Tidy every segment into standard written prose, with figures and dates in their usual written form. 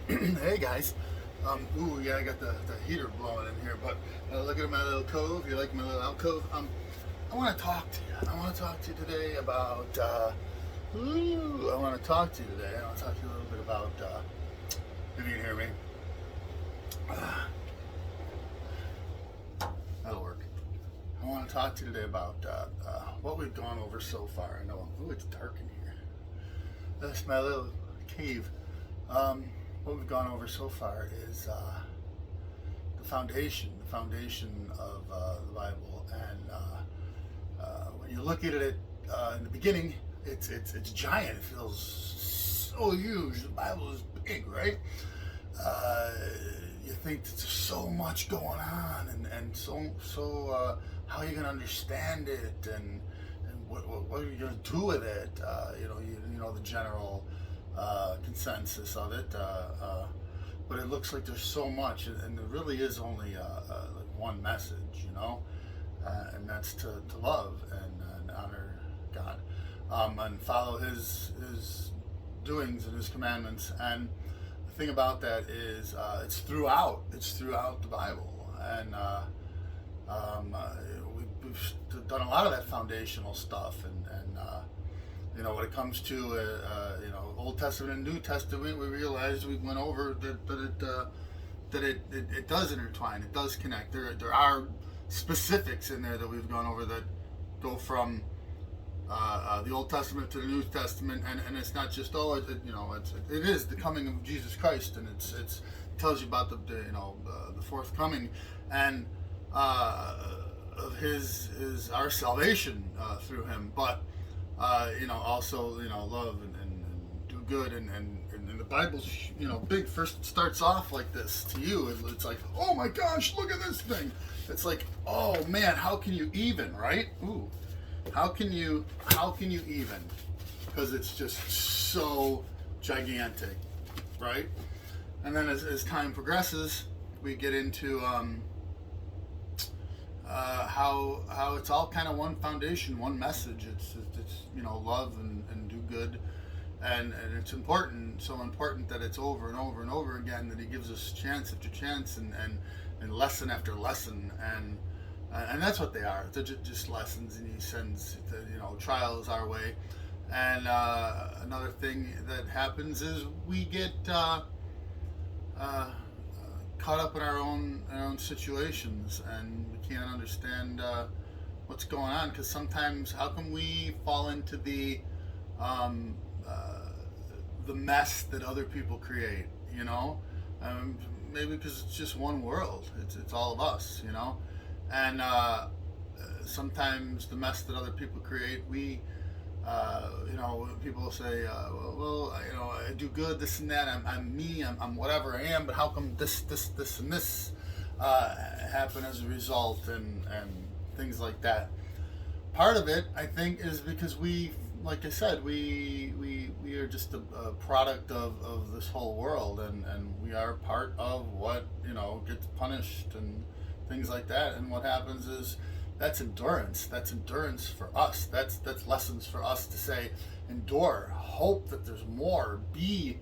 Hey guys. Ooh, yeah, I got the heater blowing in here, but look at my little cove. You like my little alcove? I want to talk to you. I want to talk to you today about. I want to talk to you today. I want to talk to you a little bit about. If you can hear me, that'll work. I want to talk to you today about what we've gone over so far. I know. Ooh, it's dark in here. That's my little cave. What we've gone over so far is the foundation of the Bible, and when you look at it in the beginning, it's giant. It feels so huge. The Bible is big, right? You think that there's so much going on, and so how are you gonna understand it, and what are you gonna do with it? You know the general consensus of it, but it looks like there's so much, and there really is only like one message, and that's to love and honor God, and follow His doings and His commandments. And the thing about that is, it's throughout the Bible, and we've done a lot of that foundational stuff, and when it comes to Old Testament and New Testament, we realized we went over that it does intertwine, it does connect. There are specifics in there that we've gone over that go from the Old Testament to the New Testament, and it's not just it is the coming of Jesus Christ, and it tells you about the forthcoming and of his our salvation through Him, but also love and do good, and the Bible's big. First it starts off like this to you, and it's like, oh my gosh, look at this thing. It's like, oh man, how can you even, right? Ooh, how can you even? Because it's just so gigantic, right? And then as time progresses, we get into how it's all kind of one foundation, one message. It's love and do good, and it's important, so important that it's over and over and over again, that He gives us chance after chance, and lesson after lesson, and that's what they are. They're just lessons, and He sends trials our way. And another thing that happens is we get caught up in our own situations, and we can't understand what's going on, because sometimes how can we fall into the mess that other people create, maybe because it's just one world, it's all of us, and sometimes the mess that other people create, we people say, I do good, this and that, I'm me, I'm whatever I am, but how come this and this happen as a result, and things like that. Part of it, I think, is because we, like I said, we are just a product of this whole world, and we are part of what gets punished and things like that. And what happens is, that's endurance. That's endurance for us. That's lessons for us to say, endure, hope that there's more, be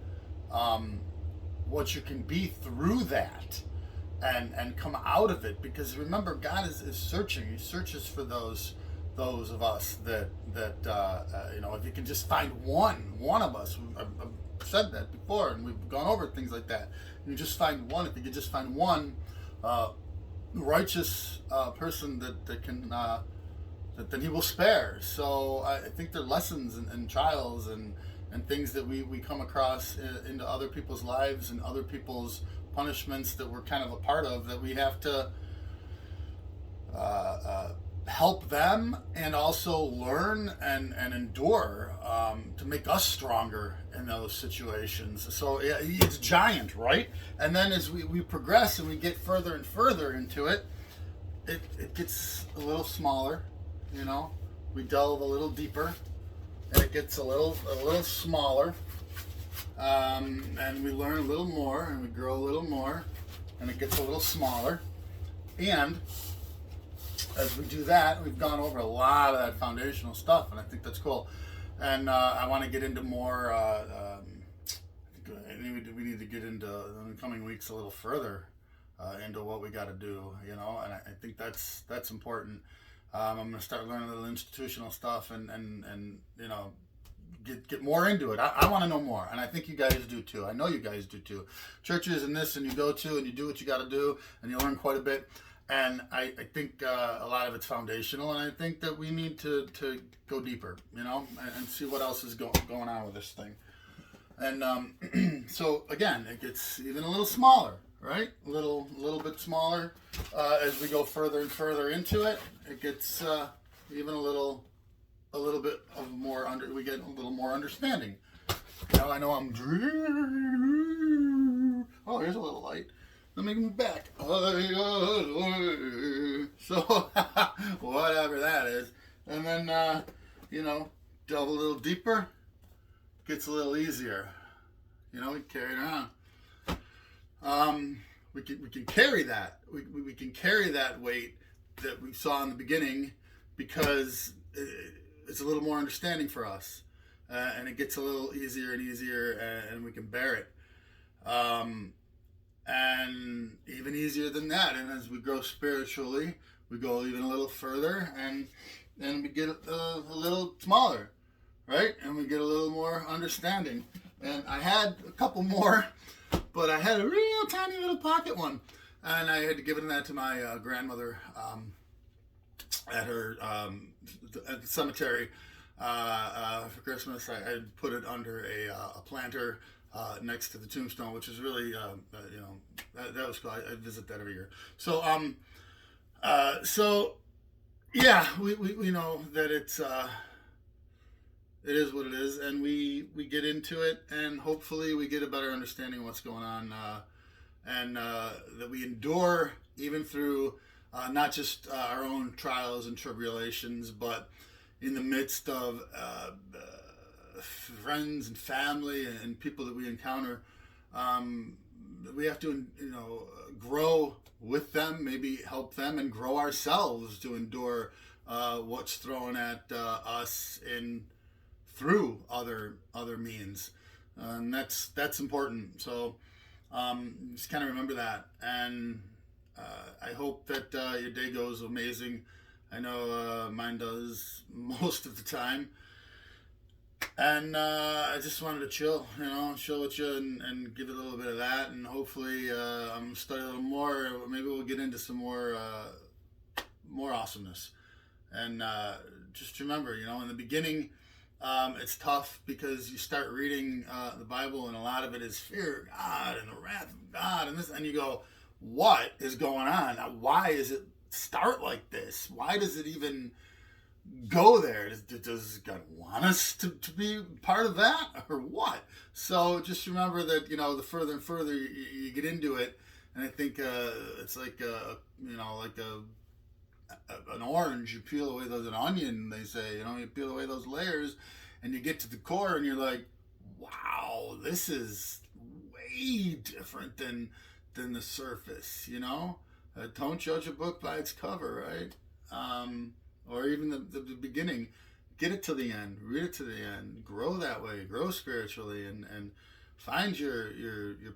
what you can be through that, and come out of it. Because remember, God is searching. He searches for those of us that if you can just find one of us. I've said that before, and we've gone over things like that. You just find one. If you could just find one righteous person that can that He will spare. So I think they're lessons and trials and things that we come across into other people's lives, and other people's punishments that we're kind of a part of, that we have to help them, and also learn and endure to make us stronger in those situations. So it's giant, right? And then as we progress and we get further and further into it, it gets a little smaller, we delve a little deeper, and it gets a little smaller, and we learn a little more, and we grow a little more, and it gets a little smaller. And as we do that, we've gone over a lot of that foundational stuff, and I think that's cool. And I want to get into more we need to get into in the coming weeks a little further into what we got to do, and I think that's important. I'm going to start learning a little institutional stuff and get more into it. I want to know more, and I think you guys do too. I know you guys do too. Churches and this, and you go to and you do what you got to do, and you learn quite a bit. And I think a lot of it's foundational, and I think that we need to go deeper, and see what else is going on with this thing. And so again, it gets even a little smaller, right? A little bit smaller as we go further and further into it. It gets even a little bit of more we get a little more understanding. I know I'm. Oh, here's a little light. Let me move back. So whatever that is, and then delve a little deeper. Gets a little easier. We carry it around. We can carry that. We can carry that weight that we saw in the beginning because it's a little more understanding for us, and it gets a little easier and easier, and we can bear it. And even easier than that. And as we grow spiritually, we go even a little further, and we get a little smaller, right? And we get a little more understanding. And I had a couple more, but I had a real tiny little pocket one, and I had to give that to my grandmother at the cemetery for Christmas. I put it under a planter next to the tombstone, which is really, that was cool. I visit that every year. So, yeah, we know that it is what it is, and we get into it, and hopefully we get a better understanding of what's going on, and that we endure even through not just our own trials and tribulations, but in the midst of friends and family and people that we encounter. We have to, grow with them, maybe help them, and grow ourselves to endure what's thrown at us through other means, and that's important. So just kind of remember that, and I hope that your day goes amazing. I know mine does most of the time. And I just wanted to chill with you and give it a little bit of that. And hopefully I'm study a little more. Maybe we'll get into some more awesomeness. And just remember, in the beginning, it's tough because you start reading the Bible, and a lot of it is fear of God and the wrath of God and this. And you go, what is going on? Why does it start like this? Why does it even go there? Does God want us to be part of that, or what? So just remember that the further and further you get into it, and I think it's like an orange. You peel away an onion. They say you peel away those layers, and you get to the core, and you're like, wow, this is way different than the surface. Don't judge a book by its cover, right? Or even the beginning. Get it to the end, read it to the end, grow that way, grow spiritually, and find your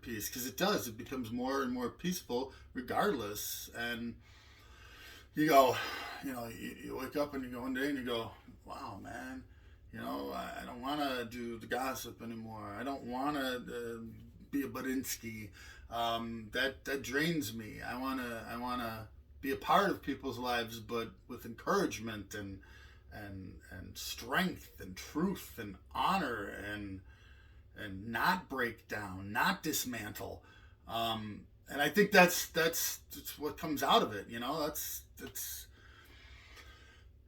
peace, because it becomes more and more peaceful regardless. And you go, you wake up and you go one day and you go, wow, man, I don't want to do the gossip anymore. I don't want to be a Badinsky. That drains me. I wanna be a part of people's lives, but with encouragement and strength and truth and honor and not break down, not dismantle. And I think that's what comes out of it.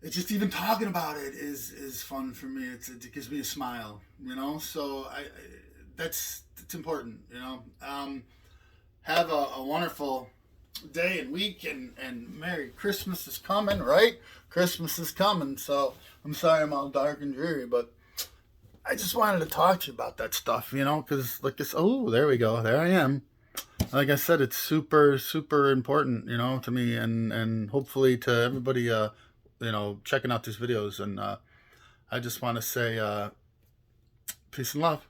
It's just, even talking about it is fun for me. It gives me a smile. So it's important. Have a wonderful day and week, and Merry Christmas is coming, right? Christmas is coming, so I'm sorry I'm all dark and dreary, but I just wanted to talk to you about that stuff, because there we go, there I am. Like I said, it's super, super important, to me, and hopefully to everybody, checking out these videos. And I just want to say peace and love.